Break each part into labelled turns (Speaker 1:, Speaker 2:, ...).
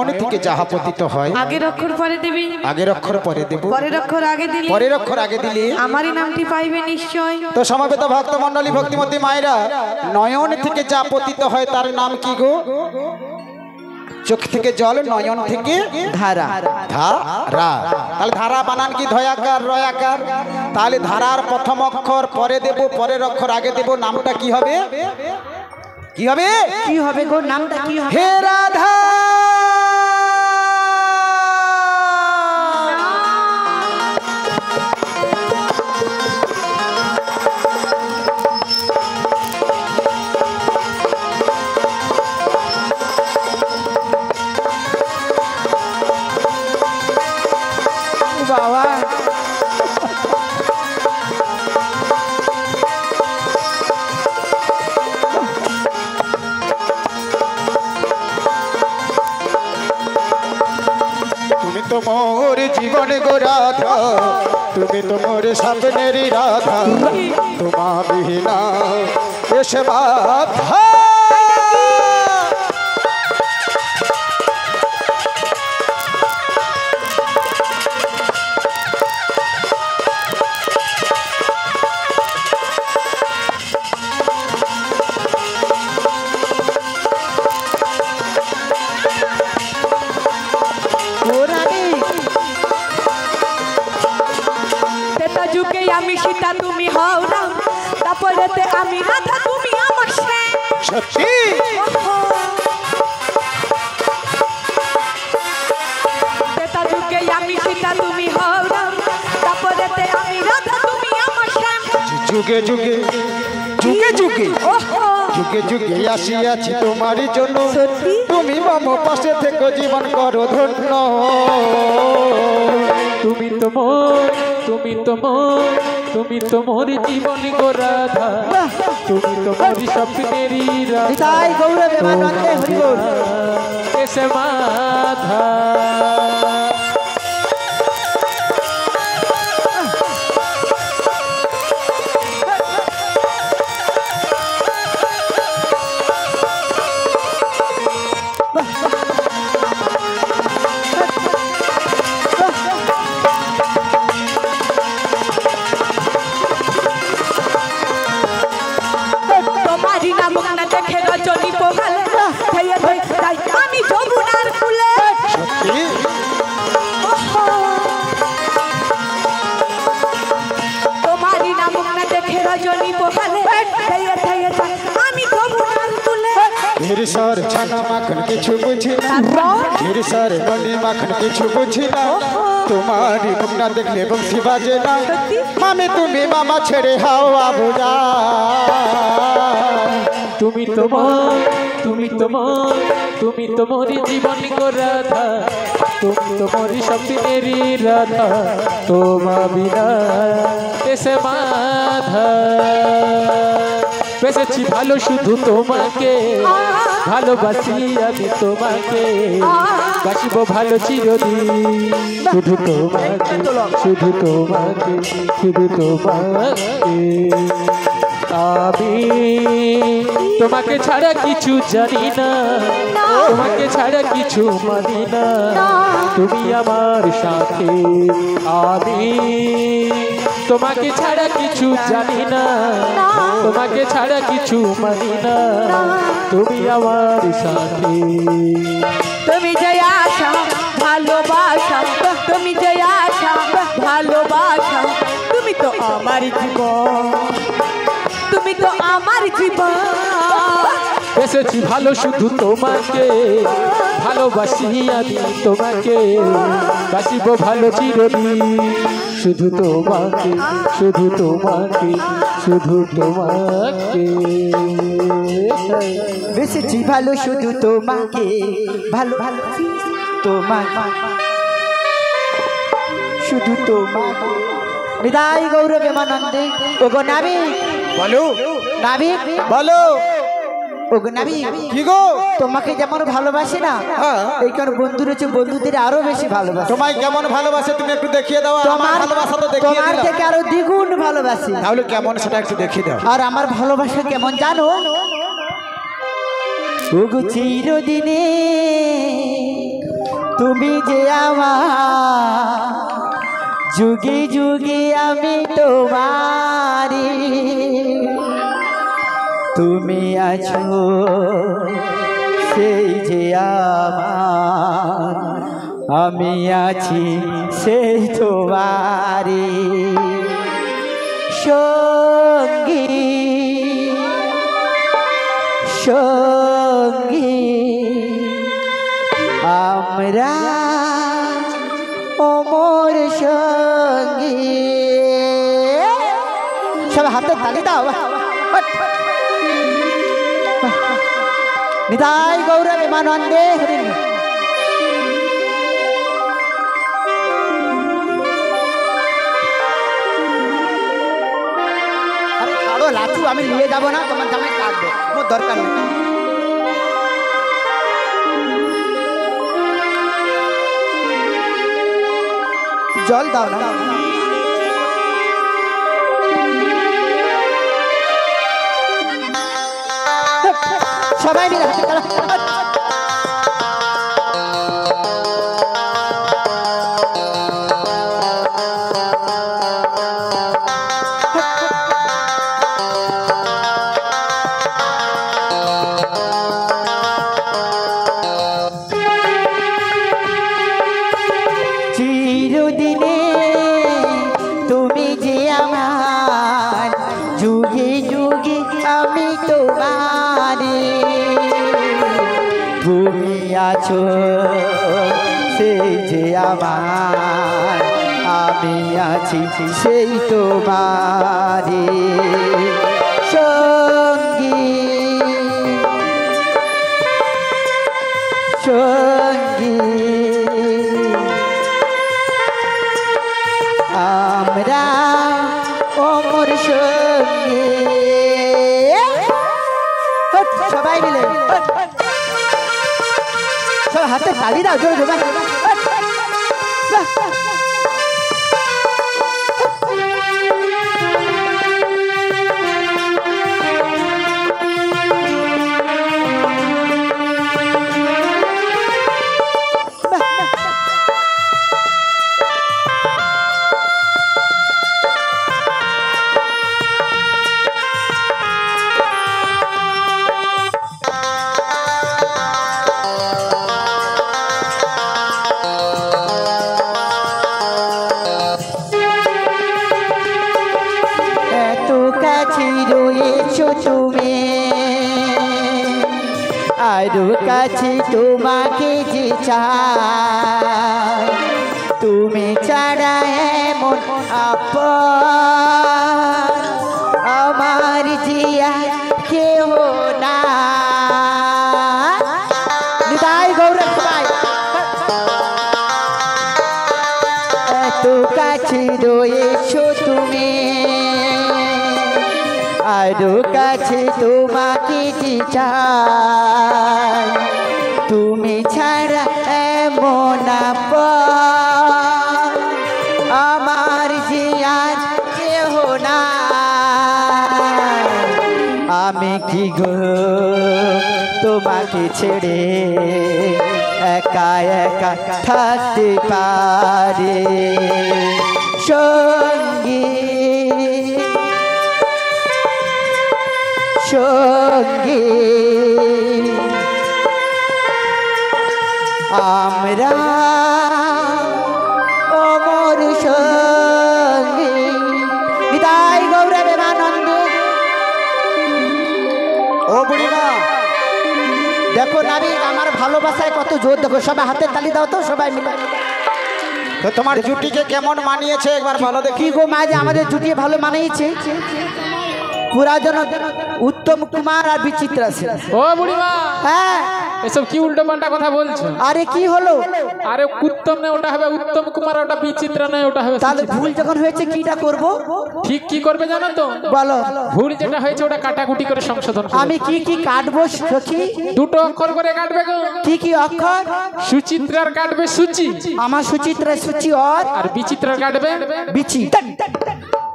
Speaker 1: নয়ন থেকে যাহা পতিত হয়
Speaker 2: আগের অক্ষর পরে দিবি,
Speaker 1: আগের অক্ষর পরে দেব,
Speaker 2: পরের অক্ষর আগে দিলি,
Speaker 1: পরের অক্ষর আগে দিলে
Speaker 2: আমারই নামটি পাইবে নিশ্চয়।
Speaker 1: তো সমবেত ভক্ত মণ্ডলী ভক্তিমতী মায়েরা, নয়ন থেকে যা পতিত হয় তার নাম কি গো? চোখ থেকে জল, নয়ন থেকে
Speaker 3: ধারা।
Speaker 1: ধারা। তাহলে ধারা বানান কি ধয়াকার রয়াকার? তাহলে ধারার প্রথম অক্ষর পরে দেব, পরের অক্ষর আগে দেব, নামটা কি হবে? কি হবে?
Speaker 3: কি হবে গো? নামটা কি হবে?
Speaker 1: হে রাধা।
Speaker 3: বাবা
Speaker 1: তুমি তো মোর জীবন গো রাধা, তুমি তো মোর স্বপ্নের রাধা, তোমা বিহীনা এসে বাধা।
Speaker 2: যুগে আমি সীতা তুমি হও রাম, তারপরেতে আমি রাধা তুমি আমার শ্যাম।
Speaker 1: সত্যি
Speaker 2: তেতা যুগে আমি সীতা তুমি হও রাম, তারপরেতে আমি রাধা তুমি আমার শ্যাম।
Speaker 1: যুগে যুগে যুগে যুগে যুগে যুগে আসিয়াছি তোমারই জন্য, তুমি মম পাশে থেকে জীবন করো ধন্য।
Speaker 4: তুমি তো মোর, তুমি তো মোর, তুমি তো মোর জীবন গো রাধা, তুমি তো মোর স্বপ্নেরই রাধা,
Speaker 3: গৌরবে মানন্দে হরি বল।
Speaker 4: এসে মাধা।
Speaker 2: আমি যমুনার কুলে তোমারই নাম না দেখে রজনী পোহালে, আমি যমুনার কুলে।
Speaker 1: ধীর সর ছানা মাখন কিছু বুঝি না, ধীর সর মনি মাখন কিছু বুঝি না, তোমারই মুখ না দেখলে বংশী বাজে না, মামি তুমি মামা ছেড়ে হাওয়া বুঝা।
Speaker 4: তুমি তো মোর, তুমি তো মোর, তুমি তো মোর জীবন গো রাধা, তুমি তো মোর স্বপ্নেরই রাধা, তোমা বিনা এসে মাধা। বেসেছি ভালো শুধু তোমাকে, ভালোবাসি আমি তোমাকে, বাসিব ভালো চিরদিন শুধু তোমাকে, শুধু তোমাকে, শুধু তোমাকে। আমি তোমাকে ছাড়া কিছু জানি না, তোমাকে ছাড়া কিছু মানি না, তুমি আমার সাথে। আমি তোমাকে ছাড়া কিছু জানি না, তোমাকে ছাড়া কিছু মানি না, তুমি আমার সাথে।
Speaker 2: তুমি যে আশা ভালোবাসা, তুমি যে আশা ভালোবাসা, তুমি তো আমার জীবন, তুমি তো আমার জীবন।
Speaker 4: বেসেছি ভালো শুধু তোমাকে, ভালোবাসি আমি তোমাকে, বাসিব ভালো চিরদিন শুধু তোমাকে, শুধু তোমাকে, শুধু তোমাকে।
Speaker 3: বেসেছি ভালো শুধু তোমাকে, ভালো ভালো তোমাকে, শুধু তোমাকে। হৃদয় গৌরবে মানন্দে। ওগো নাবিক
Speaker 1: বলো,
Speaker 3: নাবিক
Speaker 1: বলো।
Speaker 3: ওগো নাবিক,
Speaker 1: কি গো?
Speaker 3: তোমাকে যেমন ভালোবাসি না, এই কারণ বন্ধু রয়েছে, বন্ধুদের আরো বেশি ভালোবাসি।
Speaker 1: তোমায় কেমন ভালোবাসে তুমি একটু দেখিয়ে দাও। আমার ভালোবাসা তো দেখিয়ে
Speaker 3: তোমার
Speaker 1: দিলাম,
Speaker 3: থেকে আরো দ্বিগুণ ভালোবাসি।
Speaker 1: তাহলে কেমন সেটা একটু দেখিয়ে দাও।
Speaker 3: আর আমার ভালোবাসা কেমন জানো? ওগো চিরদিনে তুমি যে আমার যুগে যুগে আমি তোমারি তুমি আছো সেই যে আমার আমি আছি সেই তোমারি সঙ্গী সঙ্গী আমরা অমর সঙ্গী সব হাতে তালি দাও নিতাই গৌর প্রেমানন্দে হরি আরে ছাড়ো লাচু আমি নিয়ে যাবো না তোমার জামাই কাটবে মোর দরকার নেই জল দাও না সবাই মিলে হাতে তালা চিরদিনে তুমি যে আমার যুগে যুগে আমি তোমারি তুমি আছো সেই যে আমার আমি আছি সেই তোমারি সঙ্গী সঙ্গী আমরা অমর সঙ্গী সবাই মিলে সব হাতে তালি দাও জোরে জোরে রয়েছো তুমি আরো কাছে তোমাকে যে চাই তুমি ছাড়া এমন আপন আমার জিয়া কেহ না নিতাই গৌরব সবাই এত কাছে রয়েছো তুমি আরো কাছে তোমাকে যে চাই তুমি ছাড়া এমন আপন আমার যে আজ কেহ না আমি কি গো তোমাকে ছেড়ে একা একা থাকতে পারি সঙ্গী সঙ্গী আমরা অমর সঙ্গী নিতাই গৌর প্রেমানন্দে ও বুড়িমা দেখো নারী আমার ভালোবাসায় কত জোর দেখো সবাই হাতে তালি দাও তো সবাই মিলে
Speaker 1: তো তোমার জুটিকে কেমন মানিয়েছে একবার ভালো দেখি
Speaker 3: কি গো মা যে আমাদের জুটি ভালো মানিয়েছে পুরা জন উত্তম কুমার আর বিচিত্রা সেন
Speaker 4: ও বুড়িমা
Speaker 3: হ্যাঁ
Speaker 4: এসব কি উল্টো পাল্টা কথা বলছো
Speaker 3: আরে কি হলো
Speaker 4: আরে উত্তম না ওটা হবে উত্তম কুমার ওটা বিচিত্রা না ওটা হবে
Speaker 3: তাহলে
Speaker 4: সুচিত্রা।
Speaker 3: ভুল যখন হয়েছে কিটা করব
Speaker 4: ঠিক কি করবে জানো তো
Speaker 3: বলো
Speaker 4: ভুল যেটা হয়েছে ওটা কাটাকুটি করে সংশোধন করবে।
Speaker 3: আমি কি কি কাটবো সখী
Speaker 4: দুটো অক্ষর করে কাটবে গো
Speaker 3: কি কি অক্ষর
Speaker 4: সুচিত্রার কাটবে সুচি
Speaker 3: আমার সুচিত্রা সুচি
Speaker 4: আর বিচিত্রার কাটবে
Speaker 3: বিচি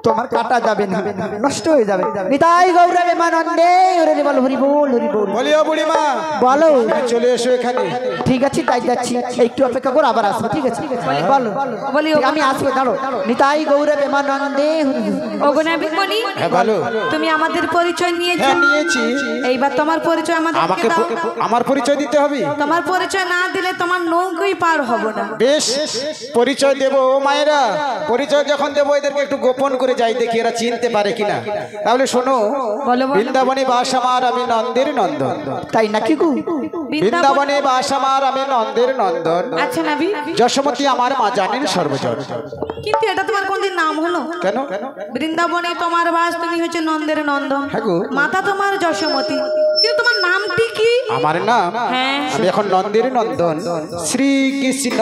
Speaker 3: তোমার কাটা যাবে না, নষ্ট হয়ে যাবে। নিতাই গৌরবে মানন্দে ওরে বল হরি বল হরি বল।
Speaker 1: বলিও বুড়িমা
Speaker 3: বলো।
Speaker 1: চলে এসো এখানে।
Speaker 3: ঠিক আছে তাই যাচ্ছি, একটু অপেক্ষা করো আবার আসবো। ঠিক আছে বলো
Speaker 2: বলি
Speaker 3: আমি আসবো, দাঁড়ো। নিতাই গৌরবে মানন্দে
Speaker 2: ওগো নাবিক মনি,
Speaker 1: হ্যাঁ বলো।
Speaker 2: তুমি আমাদের পরিচয় নিয়েছো।
Speaker 1: হ্যাঁ নিয়েছি।
Speaker 2: এইবার তোমার পরিচয়
Speaker 1: আমাকে
Speaker 2: আমাদেরকে দাও।
Speaker 1: আমার পরিচয় দিতে হবে।
Speaker 2: তোমার পরিচয় না দিলে তোমার নৌকোই পার হব না।
Speaker 1: বেশ পরিচয় দেবো। ও মায়েরা, পরিচয় যখন দেবো এদেরকে একটু গোপন করে যাই, দেখি এরা চিনতে পারে কিনা। তাহলে শোনো,
Speaker 2: বলো বলো।
Speaker 1: বৃন্দাবনে বাস আমার, আমি নন্দের নন্দন।
Speaker 3: তাই নাকি গো?
Speaker 1: বৃন্দাবনে বাস আমার, আমি নন্দের নন্দন।
Speaker 2: আচ্ছা নাবি,
Speaker 1: যশোমতী আমার মা জানেন সর্বজন।
Speaker 2: কিন্তু এটা তোমার কোনদিন নাম হলো?
Speaker 1: কেন?
Speaker 2: বৃন্দাবনে তোমার বাস, তুমি হচ্ছে নন্দের নন্দন,
Speaker 1: হ্যাঁ গো।
Speaker 2: মাতা তোমার যশোমতী, কিন্তু তোমার নামটি কি?
Speaker 1: আমার নাম,
Speaker 2: হ্যাঁ।
Speaker 1: আমি এখন নন্দের নন্দন শ্রীকৃষ্ণ।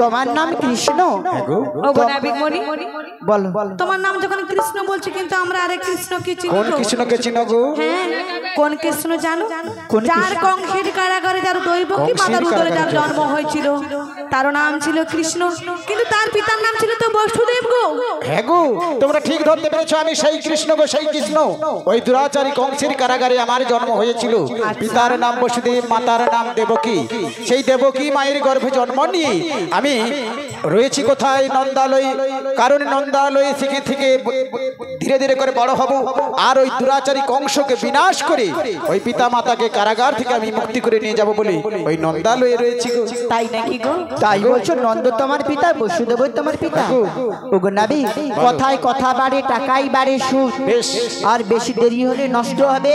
Speaker 3: তোমার নাম কৃষ্ণ?
Speaker 2: ওগো নাবিক মনি,
Speaker 3: বলো।
Speaker 2: তোমার নাম যখন কৃষ্ণ বলছে, কিন্তু আমরা আরেক কৃষ্ণকে চিনি
Speaker 1: কোন
Speaker 2: তো?
Speaker 1: কৃষ্ণকে চিনো গো?
Speaker 2: হ্যাঁ, কোন কৃষ্ণ জানো?
Speaker 3: কোন
Speaker 2: যার কংসের কারাগারে যার দৈবকী
Speaker 1: কংসের
Speaker 2: মাতার উদরে যার
Speaker 1: কারাগারে
Speaker 2: জন্ম হয়েছিল, তার নাম ছিল কৃষ্ণ, কিন্তু তার পিতার নাম ছিল তো বসুদেব গো।
Speaker 1: হ্যাঁ গো, তোমরা ঠিক ধরতে পেরেছো, আমি সেই কৃষ্ণ গো, সেই কৃষ্ণ। ওই দুরাচারী কংসের কারাগারে আমার জন্ম হয়েছিল। পিতার নাম বসুদেব, মাতার নাম দেবকী। সেই দেবকী মায়ের গর্ভে জন্ম নিয়ে আমি রয়েছি কোথায়? নন্দালয়ে। কারণ নন্দালয়ে থেকে থেকে ধীরে ধীরে করে বড় হব, আর ওই দুরাচারী কংসকে বিনাশ করে ওই পিতা মাতাকে কারাগার থেকে আমি মুক্তি করে নিয়ে যাব বলে ওই নন্দালয়ে রয়েছি গো।
Speaker 2: তাই নাকি গো?
Speaker 3: তাই বলছো? নন্দ তোমার পিতা, বসুদেব তোমার পিতা। ওগো নাবি, কথায় কথা বাড়ে, টাকাই বাড়ে সুখ।
Speaker 1: বেশ,
Speaker 3: আর বেশি দেরি হলে নষ্ট হবে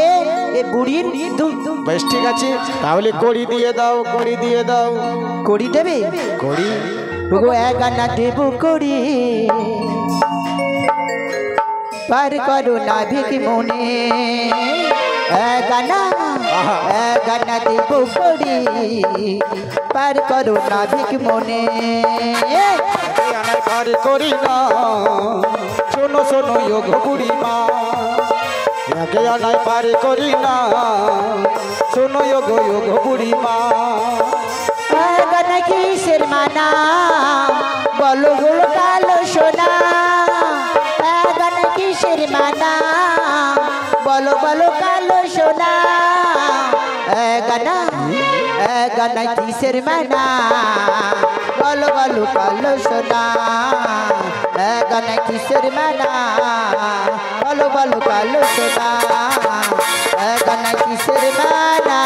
Speaker 3: এ বুড়ির দুধ।
Speaker 1: বেশ ঠিক আছে, তাহলে কড়ি দিয়ে দাও, কড়ি দিয়ে দাও।
Speaker 3: করি দেবে?
Speaker 1: কড়ি
Speaker 3: ওগো এগানা দেব করি, পার করো নাভিক মনে। এগানা দেব করি, পার করো নাভিক মনে।
Speaker 1: পার করি না, শোনো শোনো যোগ বুড়িমা, আগে আনাই পার করি না, শোনো যোগ বুড়িমা।
Speaker 3: এগানা কিসের মানা, বলো বলো কালো সোনা। এগানা কিসের মানা, বলো বলো কালো সোনা। এগানা কিসের মানা, বলো বলো কালো সোনা। এগানা কিসের মানা, বলো বলো কালো সোনা। এগানা কিসের মানা,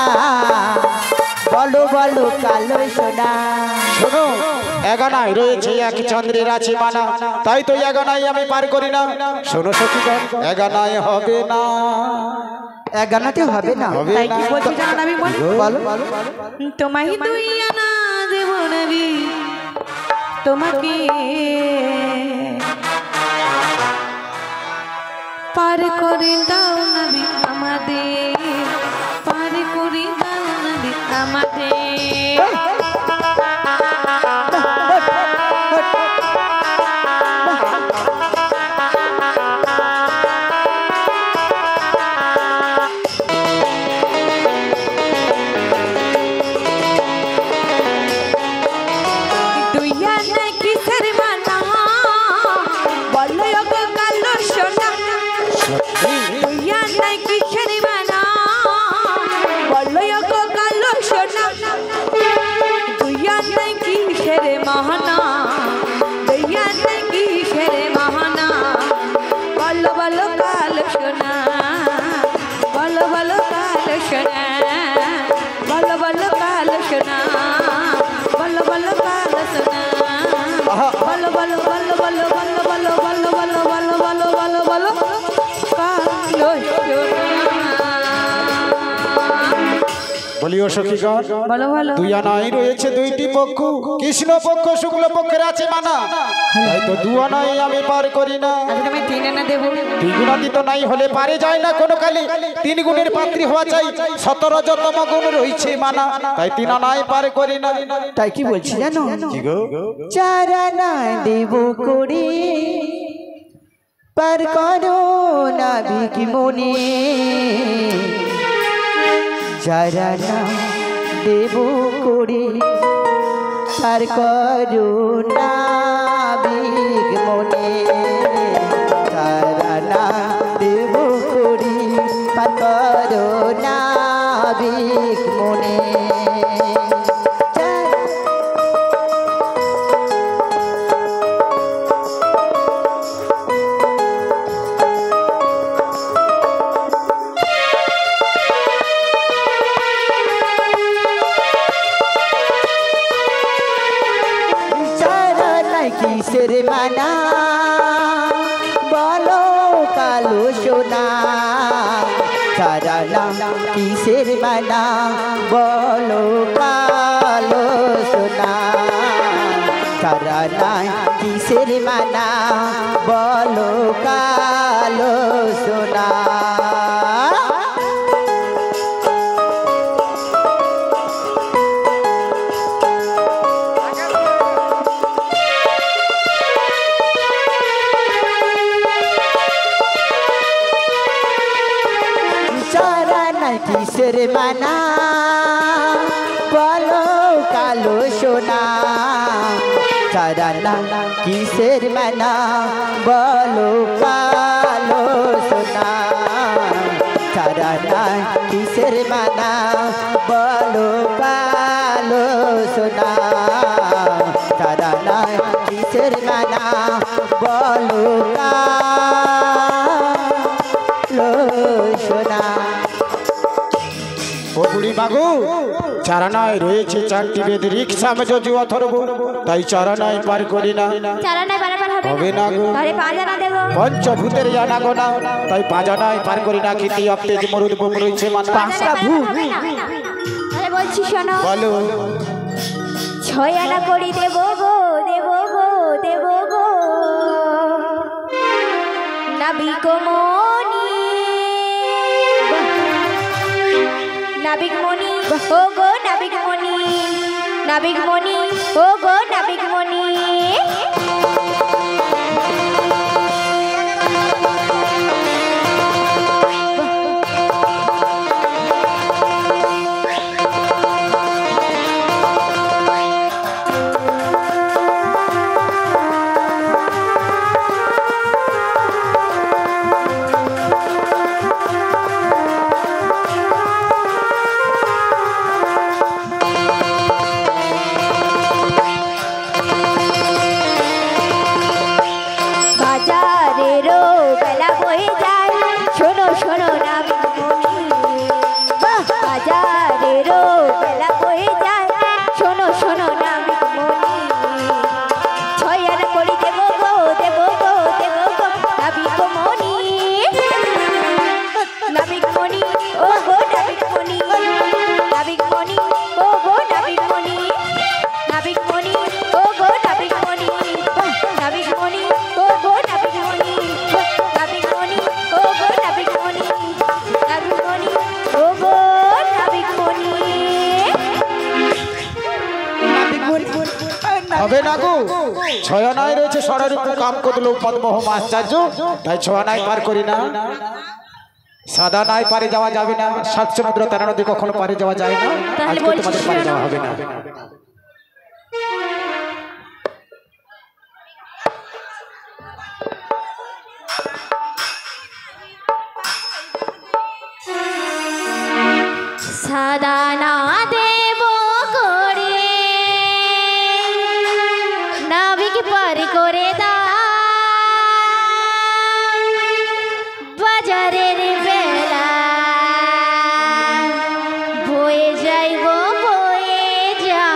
Speaker 3: বলো বলো কালো সোনা।
Speaker 1: শোনো, এগানায় রয়েছে এক চন্দ্রের আছে মানা, তাই তো এগানায় আমি পার করি না। শোনো সখীগণ, এগানায় হবে না।
Speaker 3: এগানাতে হবে না?
Speaker 1: হবে
Speaker 2: তাই কি
Speaker 1: না।
Speaker 2: বলছি জানো নাবিক মনি?
Speaker 3: বলো।
Speaker 2: তোমায় দুই আনা দেব নাবি, তোমাকে পার করে দাও নাবি আমাদের, পার করে দাও নাবি আমাদের।
Speaker 1: বলিও সখীগণ,
Speaker 2: বলো বলো।
Speaker 1: দুই আনায় রয়েছে দুইটি পক্ষ, কৃষ্ণ পক্ষ শুক্ল পক্ষের আছে মানা, তাই তো দু আনায় আমি পার করি না।
Speaker 2: তুমি তিন আনা দেবো।
Speaker 1: দ্বিগুণাতীত নাই হলে পারে যায় না কোনো কালে, তিন গুণের পাত্রী হওয়া চাই, 17তম গুণ রয়েছে মানা, তাই তিন আনায় পার করি না।
Speaker 3: তাই কি বলছি জানো?
Speaker 1: কি গো?
Speaker 3: চার আনা দেব করি, পার করো নাবিক মনে। চার আনা দেব করি, পার করো নাবিক মনে। কিসের মানা বলো কালো সোনা ছাড়া না কিসের মানা বলো কালো সোনা ছাড়া না কিসের মানা বলো কালো সোনা কিসের মানা বলো কালো সোনা ছাড়া না কিসের মানা বলো কালো সোনা ছাড়া না কিসের মানা বলো কালো সোনা ছাড়া না কিসের মানা বলো কালো সোনা
Speaker 1: ও বুড়ি মাগু চারানায় রয়েছে চারটি বেদ রিক্সা মে যদি অথর্ব তাই চারানায় পার করি না
Speaker 5: চারানায় পারাপার
Speaker 1: হবে না গো
Speaker 5: তাহলে পাজানা দেব
Speaker 1: পঞ্চভূতের জানা গো না তাই পাজানায় পার করি না কি অপ্তেজ মরুদ বুম রয়েছে মানে
Speaker 3: পাঁচটা ভূত
Speaker 5: তাহলে বলছি শোনো
Speaker 1: বলো
Speaker 5: ছয় আনা করি দেব গো দেব গো দেব গো নাবিক মনি নাবিক মনি ও গো নাবিক মনি নাবিক মনি ও গো নাবিক মনি
Speaker 1: হবে না গো ছয়নায় রয়েছে ষড়রূপ কাম কদল পদ্মহম আশ্চর্য তাই ছয়নায় পার করি না সাদা নাই পারে যাওয়া যাবে না সাত সমুদ্র তেরো নদী কখনো পারে যাওয়া যায় না আজকে তোমাদের পারে যাওয়া হবে না
Speaker 5: সাদা না দেব করে নাবিক পার করে দা বাজারের বেলা বয়ে যাইব বয়ে যায়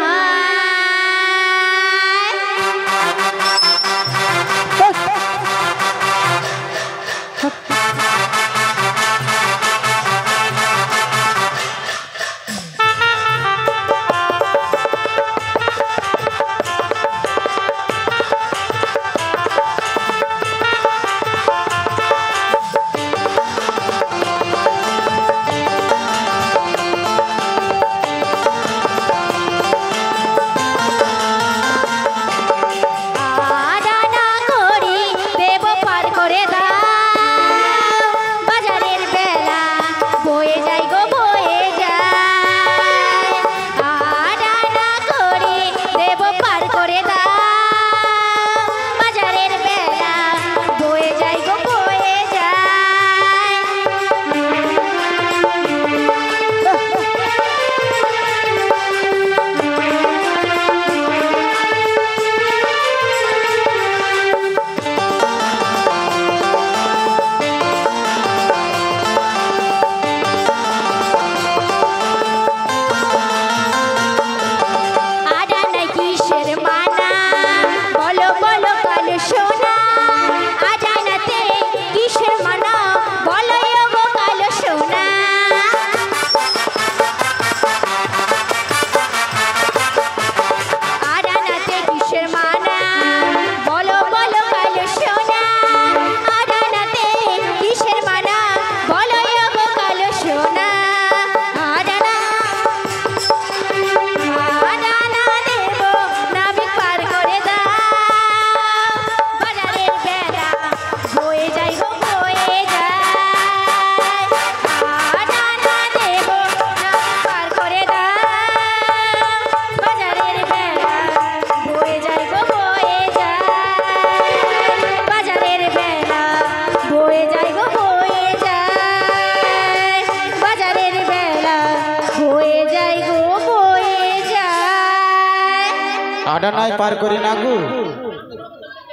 Speaker 1: আডানায় পার করি না গু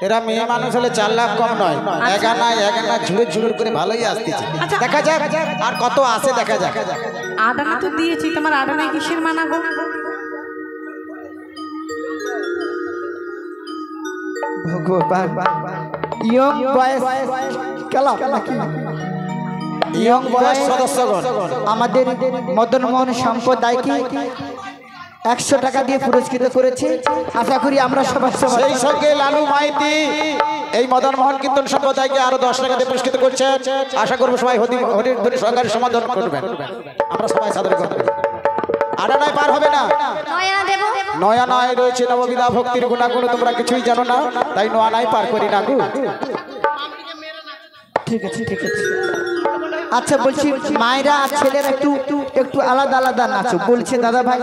Speaker 1: এরা মেয়ে মানুষ হলে 4 লাখ কম নয় এগানায় ঝুড়ে ঝুড়ে করে ভালোই আসতেছে দেখা যাক আর কত আছে দেখা যাক
Speaker 2: আডানা তো দিয়েছি তোমার আডানায় কিসের মানা গো
Speaker 3: ভগবান ইয়ং বয়েস ক্লাব
Speaker 1: ইয়ং বয়স সদস্যগণ
Speaker 3: আমাদের মদন মোহন সম্প্রদায়কে 100 টাকা দিয়ে পুরস্কৃত করেছে আশা করি আমরা সবাই
Speaker 1: সেই সঙ্গে লালু মাইতি এই মদন মোহন কীর্তন সম্প্রদায়কে আরো 10 টাকা দিয়ে পুরস্কৃত করছে আশা করবো সবাই হরির ধরে সরকারি সমাধান করবেন আমরা সবাই সাদর করব আডানায় পার হবে না
Speaker 5: নয়না দেব
Speaker 1: নয়া নয় রয়েছে নববিধা ভক্তির গুণাগুণ তোমরা কিছুই জানো না তাই নয়ানায় পার করি না গু
Speaker 3: ঠিক আছে আচ্ছা বলছি মায়েরা আর ছেলেরা একটু আলাদা আলাদা নাচো বলছে দাদা ভাই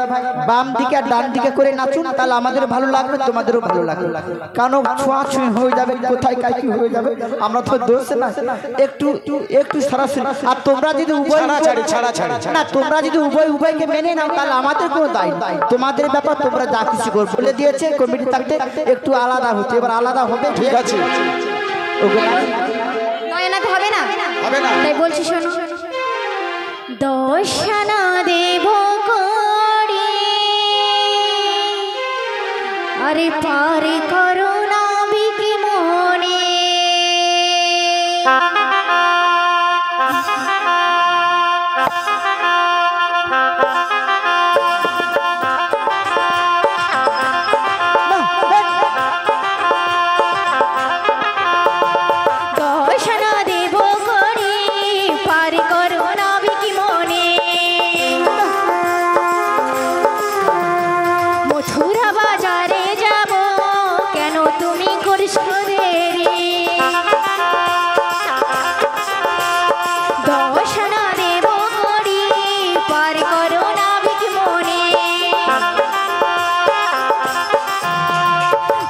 Speaker 3: বাম দিকে আর ডান দিকে করে নাচুন তাহলে আমাদের ভালো লাগবে তোমাদেরও ভালো লাগবে কারণ ছোঁয়াছুঁই হয়ে যাবে কোথায় কাই কি হয়ে যাবে আমরা তো দোষ না একটু সরাসরি আর তোমরা যদি উভয় না তোমরা যদি উভয়কে মেনে নাও তাহলে আমাদের কোনো দায় নাই তোমাদের ব্যাপার তোমরা যা কিছু করো বলে দিয়েছে কমিটি থাকতে একটু আলাদা হতে এবার আলাদা হবে
Speaker 1: ঠিক আছে
Speaker 5: নয়নাতে হবে না
Speaker 1: হবে না
Speaker 5: তাই বলছি শোনো দশানা দেব করি আরে পারে করো না বিকি মনে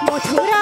Speaker 5: মথুরা